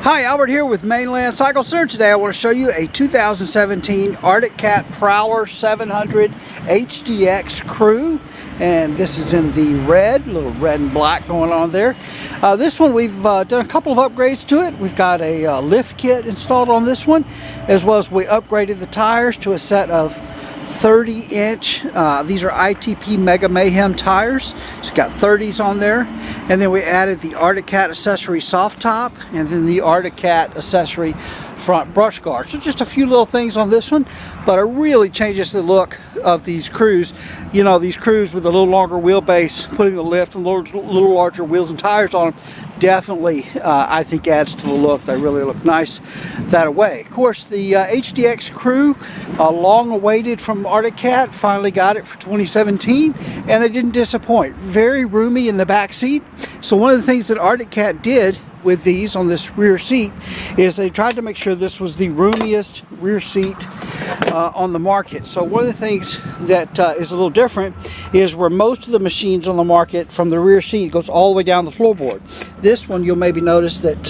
Hi, Albert here with Mainland Cycle Center. Today I want to show you a 2017 Arctic Cat Prowler 700 HDX crew, and this is in the red, a little red and black going on there. This one we've done a couple of upgrades to it. We've got a lift kit installed on this one, as well as we upgraded the tires to a set of 30-inch. These are ITP Mega Mayhem tires. It's got 30s on there, and then we added the Arctic Cat accessory soft top, and then the Arctic Cat accessory front brush guard. So just a few little things on this one, but it really changes the look of these crews. You know, these crews with a little longer wheelbase, putting the lift and little larger wheels and tires on them, definitely I think adds to the look. They really look nice that way. Of course, the HDX crew, long awaited from Arctic Cat, finally got it for 2017, and they didn't disappoint. Very roomy in the back seat. So one of the things that Arctic Cat did with these on this rear seat is they tried to make sure this was the roomiest rear seat on the market. So one of the things that is a little different is where most of the machines on the market from the rear seat goes all the way down the floorboard. This one, you'll maybe notice that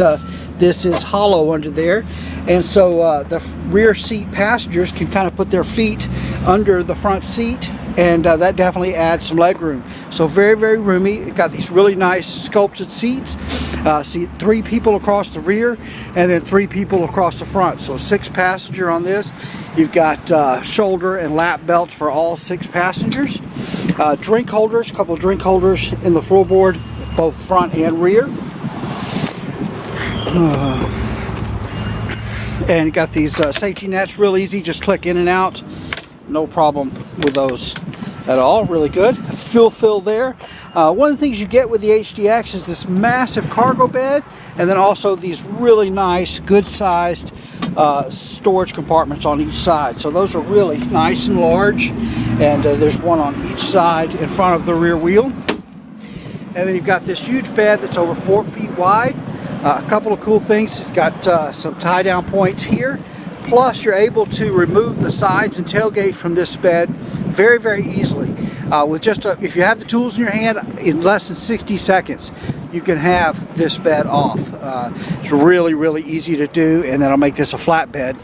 this is hollow under there, and so the rear seat passengers can kind of put their feet under the front seat, and that definitely adds some leg room. So very, very roomy. It's got these really nice sculpted seats. See 3 people across the rear, and then 3 people across the front. So 6 passenger on this. You've got shoulder and lap belts for all 6 passengers. Drink holders, a couple of drink holders in the floorboard, both front and rear. And you got these safety nets, real easy, just click in and out. No problem with those at all. Really good. Fuel fill there. One of the things you get with the HDX is this massive cargo bed, and then also these really nice, good sized storage compartments on each side. So those are really nice and large, and there's one on each side in front of the rear wheel. And then you've got this huge bed that's over 4 feet wide. A couple of cool things. It's got some tie down points here. Plus, you're able to remove the sides and tailgate from this bed very, very easily. With just if you have the tools in your hand, in less than 60 seconds, you can have this bed off. It's really, really easy to do, and then I'll make this a flat bed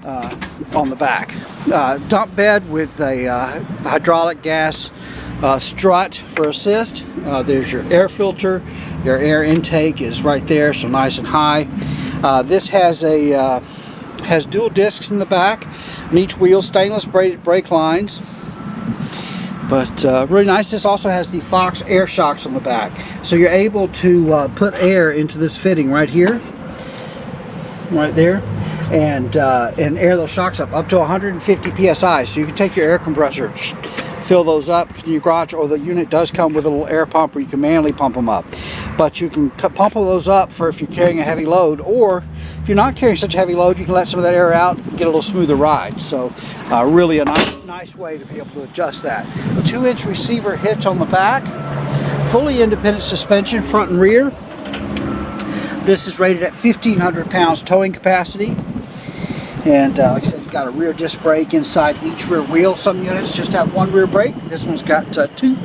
on the back. Dump bed with a hydraulic gas strut for assist. There's your air filter. Your air intake is right there, so nice and high. This has dual discs in the back, and each wheel stainless braided brake lines, but really nice. This also has the Fox air shocks on the back, so you're able to put air into this fitting right here, right there, and air those shocks up to 150 psi. So you can take your air compressor, fill those up in your garage, or the unit does come with a little air pump where you can manually pump them up. But you can pump those up for if you're carrying a heavy load, or if you're not carrying such a heavy load, you can let some of that air out and get a little smoother ride. So really a nice way to be able to adjust that. 2-inch receiver hitch on the back, fully independent suspension front and rear. This is rated at 1,500 pounds towing capacity. And like I said, you've got a rear disc brake inside each rear wheel. Some units just have 1 rear brake. This one's got 2.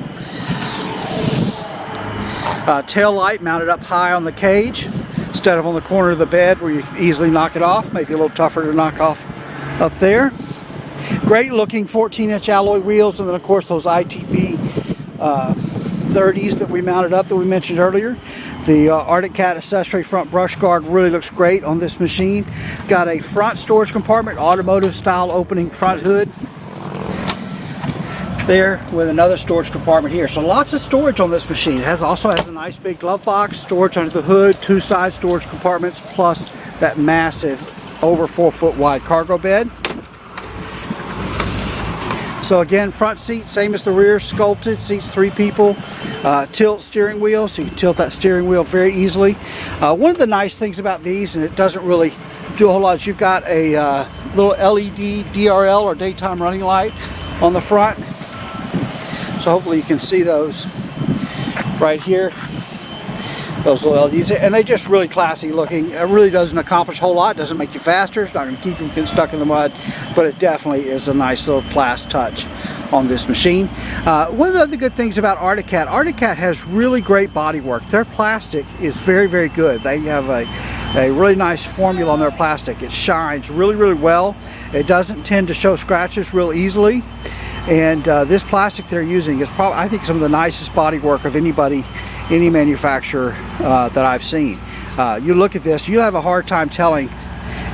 Tail light mounted up high on the cage instead of on the corner of the bed where you can easily knock it off. Maybe a little tougher to knock off up there. Great looking 14-inch alloy wheels, and then of course those ITP 30s that we mounted up that we mentioned earlier. The Arctic Cat accessory front brush guard really looks great on this machine. Got a front storage compartment, automotive style opening front hood there, with another storage compartment here. So lots of storage on this machine. It also has a nice big glove box, storage under the hood, 2 side storage compartments, plus that massive over 4 foot wide cargo bed. So again, front seat, same as the rear, sculpted, seats 3 people. Tilt steering wheel, so you can tilt that steering wheel very easily. One of the nice things about these, and it doesn't really do a whole lot, is you've got a little LED DRL or daytime running light on the front. So hopefully you can see those right here, those little LEDs, and they just really classy looking. It really doesn't accomplish a whole lot. It doesn't make you faster. It's not going to keep you getting stuck in the mud, but it definitely is a nice little class touch on this machine. One of the other good things about Arctic Cat has really great bodywork. Their plastic is very, very good. They have a a really nice formula on their plastic. It shines really well. It doesn't tend to show scratches real easily. And this plastic they're using is probably, I think, some of the nicest bodywork of any manufacturer that I've seen. You look at this, you have a hard time telling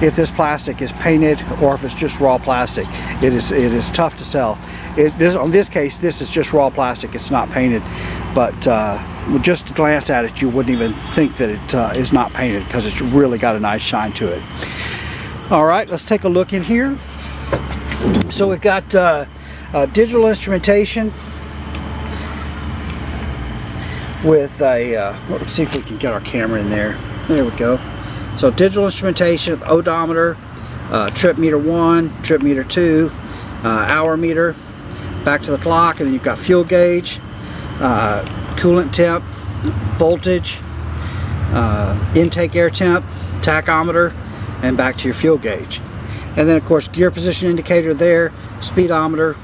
if this plastic is painted or if it's just raw plastic. It is tough to tell. On this case, this is just raw plastic. It's not painted, but just to glance at it, you wouldn't even think that it is not painted, because it's really got a nice shine to it. All right, let's take a look in here. So we've got digital instrumentation with a, let's see if we can get our camera in there. There we go. So digital instrumentation with odometer, trip meter 1, trip meter 2, hour meter, back to the clock, and then you've got fuel gauge, coolant temp, voltage, intake air temp, tachometer, and back to your fuel gauge. And then of course gear position indicator there, speedometer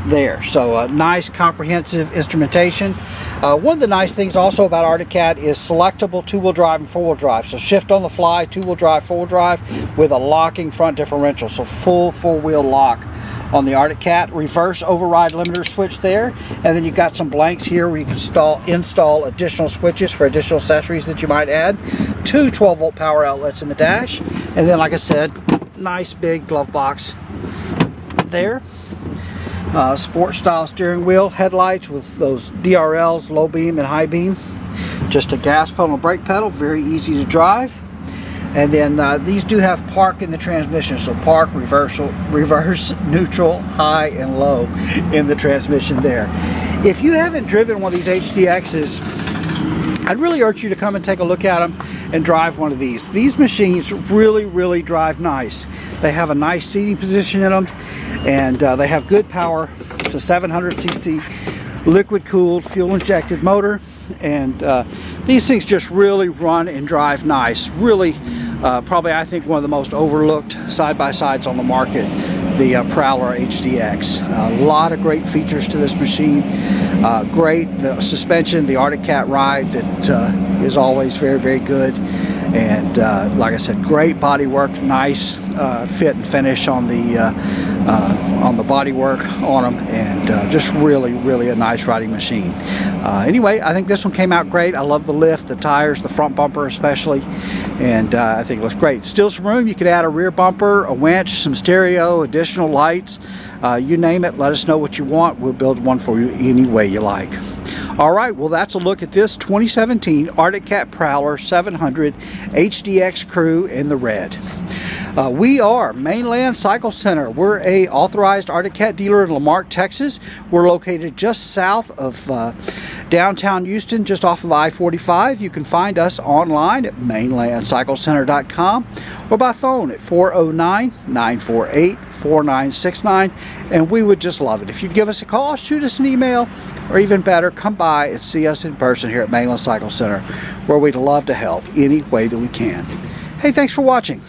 there. So nice comprehensive instrumentation. One of the nice things also about Arctic Cat is selectable 2-wheel drive and 4-wheel drive. So shift on the fly, 2-wheel drive, 4-wheel drive with a locking front differential. So full 4-wheel lock on the Arctic Cat. Reverse override limiter switch there. And then you've got some blanks here where you can install additional switches for additional accessories that you might add. 2 12-volt power outlets in the dash. And then, like I said, nice big glove box there. Sport style steering wheel, headlights with those DRLs, low beam and high beam. Just a gas pedal and brake pedal, very easy to drive. And then these do have park in the transmission, so park, reverse, neutral, high, and low in the transmission there. If you haven't driven one of these HDXs, I'd really urge you to come and take a look at them and drive one of these. These machines really drive nice. They have a nice seating position in them, and they have good power. It's a 700cc liquid cooled fuel injected motor, and these things just really run and drive nice. Really probably, I think, one of the most overlooked side-by-sides on the market, the Prowler HDX. A lot of great features to this machine. Great, the suspension, the Arctic Cat ride that is always very good. And like I said, great bodywork, nice fit and finish on the bodywork on them, and just really a nice riding machine. Anyway, I think this one came out great. I love the lift, the tires, the front bumper especially, and I think it looks great. Still some room. You could add a rear bumper, a winch, some stereo, additional lights, you name it. Let us know what you want. We'll build one for you any way you like. Alright, well, that's a look at this 2017 Arctic Cat Prowler 700 HDX Crew in the red. We are Mainland Cycle Center. We're a authorized Arctic Cat dealer in Marque, Texas. We're located just south of downtown Houston, just off of I-45. You can find us online at mainlandcyclecenter.com or by phone at 409-948-4969, and we would just love it if you'd give us a call, shoot us an email, or even better, come by and see us in person here at Mainland Cycle Center, where we'd love to help any way that we can. Hey, thanks for watching.